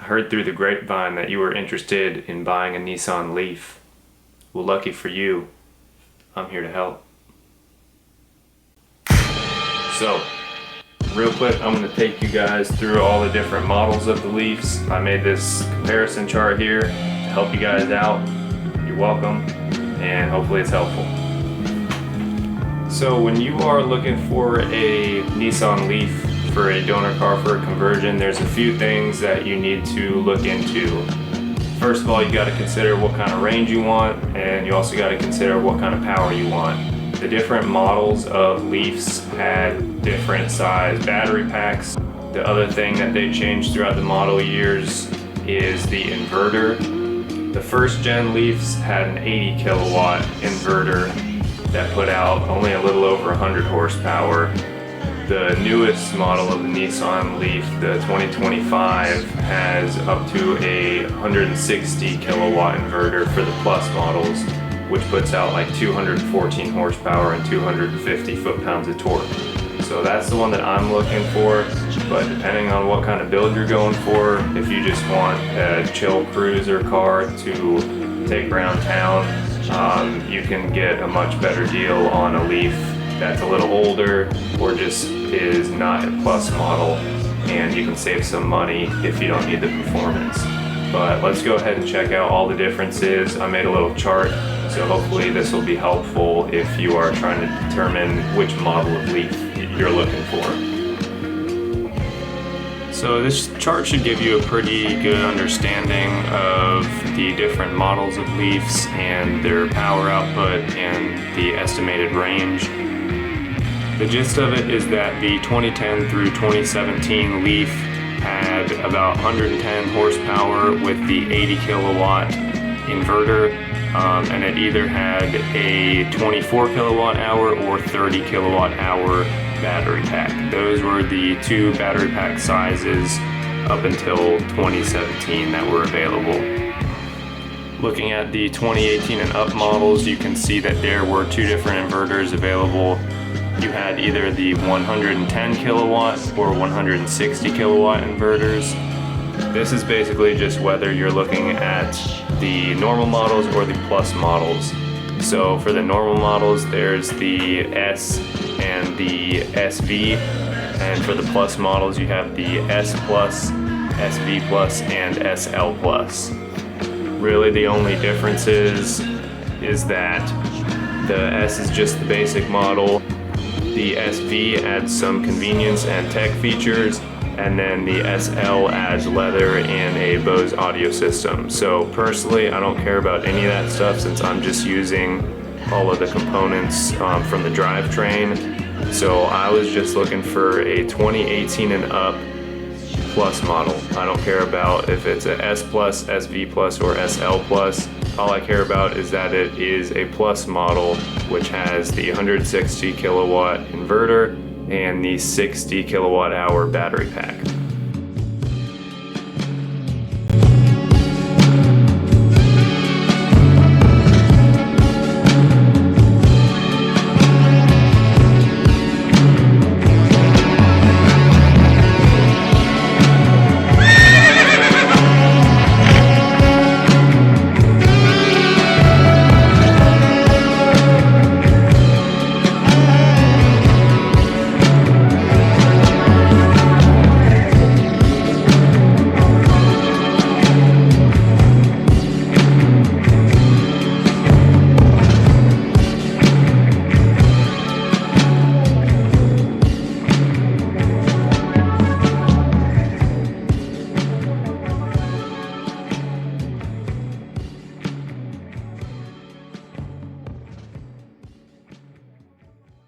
heard through the grapevine that you were interested in buying a Nissan Leaf. Well, lucky for you, I'm here to help. So, real quick, I'm going to take you guys through all the different models of the Leafs. I made this comparison chart here to help you guys out. You're welcome, and hopefully it's helpful. So when you are looking for a Nissan Leaf for a donor car for a conversion, there's a few things that you need to look into. First of all, you got to consider what kind of range you want, and you also got to consider what kind of power you want. The different models of Leafs had different size battery packs. The other thing that they changed throughout the model years is the inverter. The first gen Leafs had an 80 kilowatt inverter that put out only a little over 100 horsepower. The newest model of the Nissan Leaf, the 2025, has up to a 160 kilowatt inverter for the Plus models, which puts out like 214 horsepower and 250 foot-pounds of torque. So that's the one that I'm looking for, but depending on what kind of build you're going for, if you just want a chill cruiser car to take around town, you can get a much better deal on a Leaf that's a little older or just is not a Plus model, and you can save some money if you don't need the performance. But let's go ahead and check out all the differences. I made a little chart, so hopefully this will be helpful if you are trying to determine which model of Leaf you're looking for. So this chart should give you a pretty good understanding of the different models of Leafs and their power output and the estimated range. The gist of it is that the 2010 through 2017 Leaf had about 110 horsepower with the 80 kilowatt inverter, and it either had a 24 kilowatt hour or 30 kilowatt hour battery pack. Those were the two battery pack sizes up until 2017 that were available. Looking at the 2018 and up models, you can see that there were two different inverters available. You had either the 110 kilowatt or 160 kilowatt inverters. This is basically just whether you're looking at the normal models or the Plus models. So for the normal models, there's the S and the SV, and for the Plus models, you have the S Plus, SV Plus, and SL Plus. Really, the only difference is that the S is just the basic model. The SV adds some convenience and tech features, and then the SL adds leather and a Bose audio system. So personally, I don't care about any of that stuff since I'm just using all of the components from the drivetrain. So I was just looking for a 2018 and up Plus model. I don't care about if it's a S Plus, SV Plus, or SL Plus. All I care about is that it is a Plus model, which has the 160 kilowatt inverter and the 60 kilowatt hour battery pack.